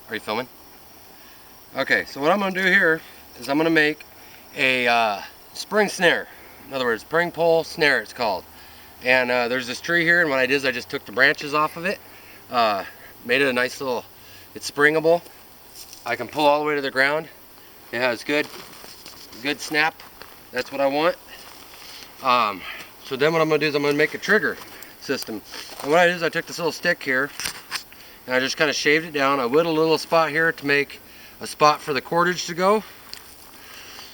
Are you filming? Okay, so what I'm going to do here is I'm going to make a spring snare. In other words, spring pole snare it's called. And there's this tree here, and what I did is I just took the branches off of it, made it a nice little, it's springable. I can pull all the way to the ground. It has good snap. That's what I want. So then what I'm going to do is I'm going to make a trigger system. And what I did is I took this little stick here, and I just kind of shaved it down. I whittled a little spot here to make a spot for the cordage to go.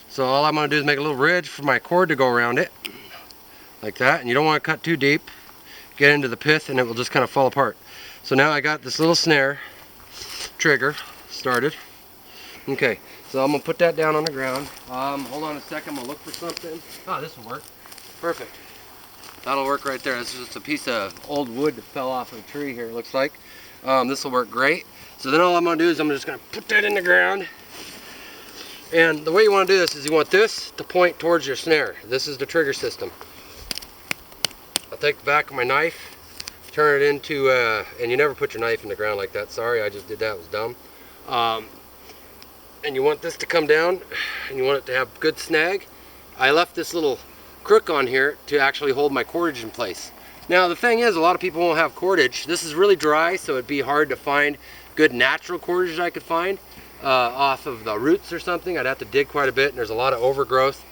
So all I'm going to do is make a little ridge for my cord to go around it, like that. And you don't want to cut too deep, get into the pith, and it will just kind of fall apart. So now I got this little snare trigger started. Okay, so I'm going to put that down on the ground. Hold on a second, I'm going to look for something. Oh, this will work. Perfect. That'll work right there. This is just a piece of old wood that fell off of a tree here, it looks like. This will work great. So then all I'm going to do is I'm just going to put that in the ground. And the way you want to do this is you want this to point towards your snare. This is the trigger system. I'll take the back of my knife, turn it into, and you never put your knife in the ground like that. Sorry, I just did that. It was dumb. And you want this to come down, and you want it to have good snag. I left this little crook on here to actually hold my cordage in place. Now the thing is, a lot of people won't have cordage. This is really dry, so it'd be hard to find good natural cordage I could find off of the roots or something. I'd have to dig quite a bit, and there's a lot of overgrowth.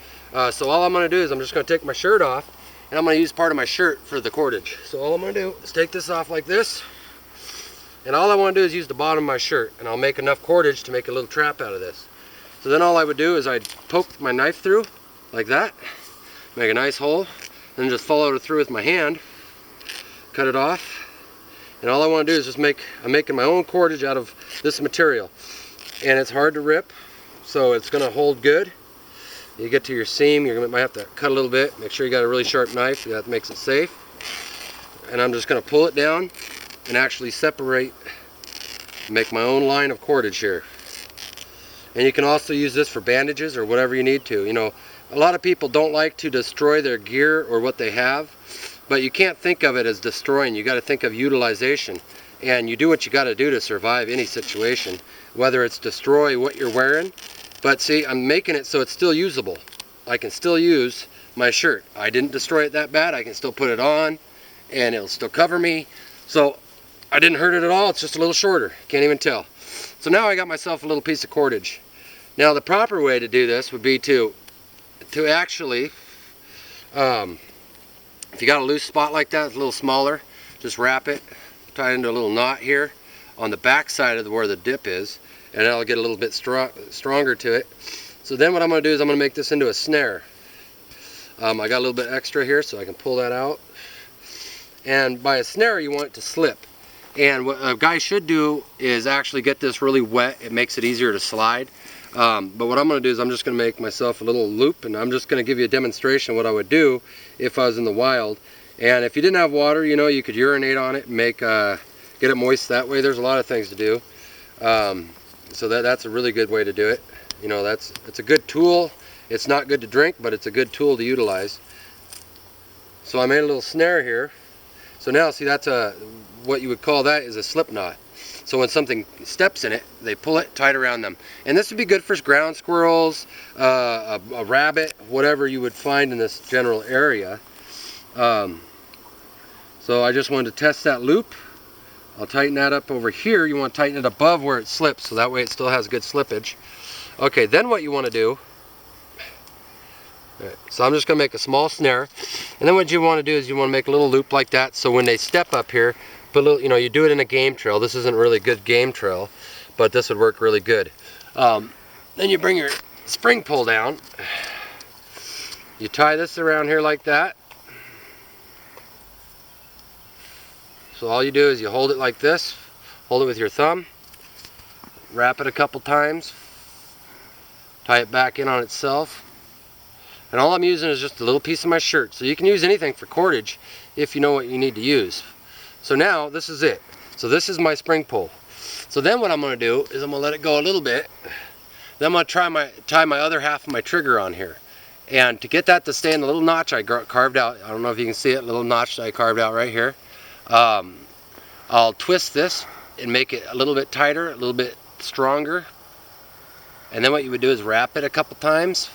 So all I'm going to do is I'm just going to take my shirt off, and I'm going to use part of my shirt for the cordage. So all I'm going to do is take this off like this, and all I want to do is use the bottom of my shirt, and I'll make enough cordage to make a little trap out of this. So then all I would do is I'd poke my knife through like that, make a nice hole, and just follow it through with my hand, cut it off, and all I want to do is just I'm making my own cordage out of this material. And it's hard to rip, so it's going to hold good. You get to your seam, you might have to cut a little bit, make sure you got a really sharp knife, that makes it safe. And I'm just going to pull it down and actually separate, make my own line of cordage here. And you can also use this for bandages or whatever you need to. You know, a lot of people don't like to destroy their gear or what they have, but you can't think of it as destroying. You got to think of utilization, and you do what you got to do to survive any situation, whether it's destroy what you're wearing. But see, I'm making it so it's still usable. I can still use my shirt. I didn't destroy it that bad. I can still put it on, and it'll still cover me. So I didn't hurt it at all. It's just a little shorter. Can't even tell. So now I got myself a little piece of cordage. Now the proper way to do this would be to actually, if you got a loose spot like that, it's a little smaller, just wrap it, tie it into a little knot here on the back side of where the dip is, and that'll get a little bit stronger to it. So then what I'm going to do is I'm going to make this into a snare. I got a little bit extra here, so I can pull that out. And by a snare, you want it to slip. And what a guy should do is actually get this really wet. It makes it easier to slide. But what I'm going to do is I'm just going to make myself a little loop, and I'm just going to give you a demonstration of what I would do if I was in the wild. And if you didn't have water, you know, you could urinate on it and get it moist that way. There's a lot of things to do. So that's a really good way to do it. You know, it's a good tool. It's not good to drink, but it's a good tool to utilize. So I made a little snare here. So now, see, that's what you would call that is a slip knot. So when something steps in it, they pull it tight around them. And this would be good for ground squirrels, a rabbit, whatever you would find in this general area. So I just wanted to test that loop. I'll tighten that up over here. You want to tighten it above where it slips, so that way it still has good slippage. Okay, then what you want to do, so I'm just going to make a small snare, and then what you want to do is you want to make a little loop like that, so when they step up here, put a little, you know, you do it in a game trail. This isn't really good game trail, but this would work really good. Then you bring your spring pole down, you tie this around here like that. So all you do is you hold it like this, hold it with your thumb, wrap it a couple times, tie it back in on itself, and all I'm using is just a little piece of my shirt. So you can use anything for cordage if you know what you need to use. So now this is it. So this is my spring pole. So then what I'm going to do is I'm going to let it go a little bit. Then I'm going to tie my other half of my trigger on here. And to get that to stay in the little notch I carved out, I don't know if you can see it, little notch that I carved out right here. I'll twist this and make it a little bit tighter, a little bit stronger. And then what you would do is wrap it a couple times,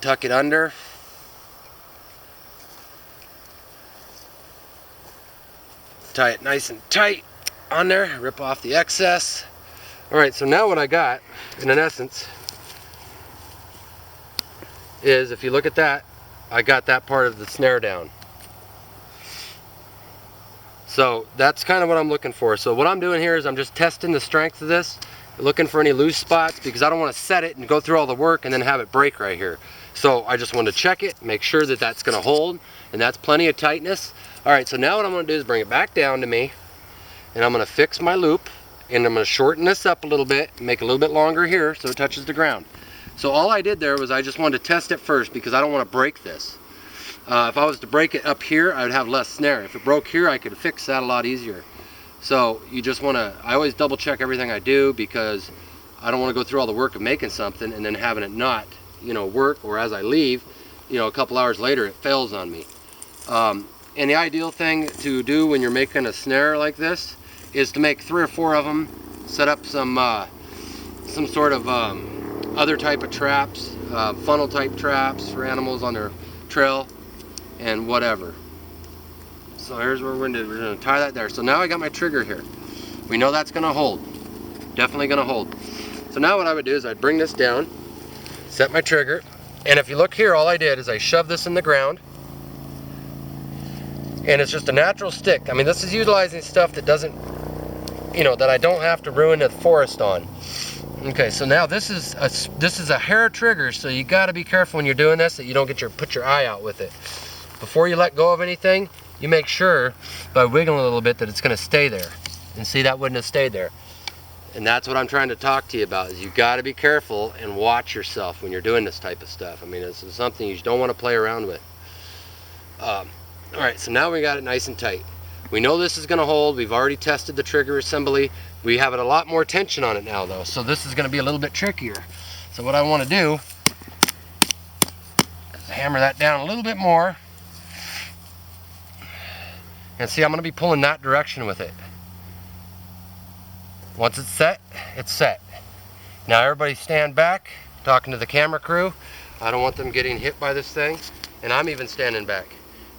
tuck it under, tie it nice and tight on there, rip off the excess. Alright, so now what I got, in essence, is, if you look at that, I got that part of the snare down. So that's kind of what I'm looking for. So what I'm doing here is I'm just testing the strength of this, looking for any loose spots, because I don't want to set it and go through all the work and then have it break right here. So I just want to check it, make sure that that's going to hold, and that's plenty of tightness. Alright, so now what I'm going to do is bring it back down to me, and I'm going to fix my loop, and I'm going to shorten this up a little bit, make it a little bit longer here so it touches the ground. So all I did there was I just wanted to test it first, because I don't want to break this. If I was to break it up here, I would have less snare. If it broke here, I could fix that a lot easier. So you just want to, I always double check everything I do, because I don't want to go through all the work of making something and then having it not, you know, work, or as I leave, you know, a couple hours later it fails on me. And the ideal thing to do when you're making a snare like this is to make 3 or 4 of them, set up some sort of other type of traps, funnel type traps for animals on their trail and whatever. So here's where we're going to tie that there. So now I got my trigger here. We know that's going to hold. Definitely going to hold. So now what I would do is I'd bring this down, set my trigger, and if you look here, all I did is I shoved this in the ground, and it's just a natural stick. I mean, this is utilizing stuff that doesn't, you know, that I don't have to ruin the forest on. Okay, so now this is a hair trigger, so you got to be careful when you're doing this that you don't put your eye out with it. Before you let go of anything, you make sure by wiggling a little bit that it's going to stay there. And see, that wouldn't have stayed there. And that's what I'm trying to talk to you about, is you got to be careful and watch yourself when you're doing this type of stuff. I mean, this is something you don't want to play around with. Alright, so now we got it nice and tight. We know this is going to hold. We've already tested the trigger assembly. We have a lot more tension on it now though, so this is going to be a little bit trickier. So what I want to do is hammer that down a little bit more. And see, I'm going to be pulling that direction with it. Once it's set, it's set. Now everybody stand back, talking to the camera crew. I don't want them getting hit by this thing, and I'm even standing back.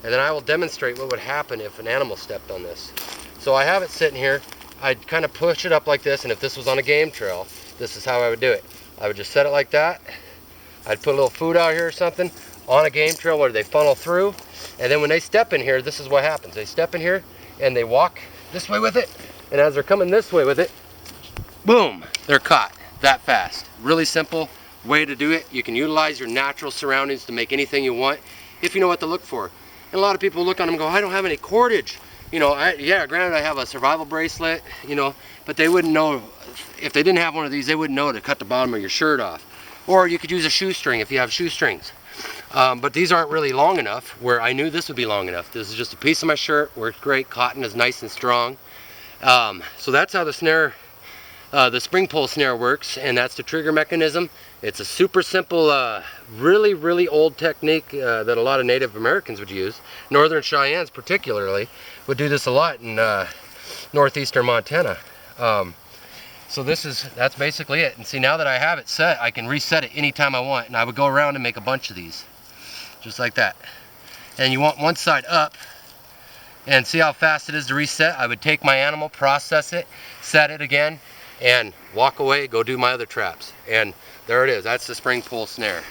And then I will demonstrate what would happen if an animal stepped on this. So I have it sitting here. I'd kind of push it up like this, and if this was on a game trail, this is how I would do it. I would just set it like that. I'd put a little food out here or something on a game trail where they funnel through, and then when they step in here, this is what happens. They step in here and they walk this way with it, and as they're coming this way with it, boom, they're caught that fast. Really simple way to do it. You can utilize your natural surroundings to make anything you want if you know what to look for. And a lot of people look on them and go, I don't have any cordage. You know, yeah, granted I have a survival bracelet, you know, but they wouldn't know, if they didn't have one of these, they wouldn't know to cut the bottom of your shirt off. Or you could use a shoestring if you have shoestrings. But these aren't really long enough where I knew this would be long enough. This is just a piece of my shirt, works great, cotton is nice and strong. So that's how the snare, the spring pull snare works, and that's the trigger mechanism. It's a super simple, really old technique that a lot of Native Americans would use. Northern Cheyennes particularly would do this a lot in northeastern Montana. So that's basically it. And see, now that I have it set, I can reset it anytime I want, and I would go around and make a bunch of these, just like that. And you want one side up, and see how fast it is to reset? I would take my animal, process it, set it again, and walk away, go do my other traps. And there it is. That's the spring pull snare.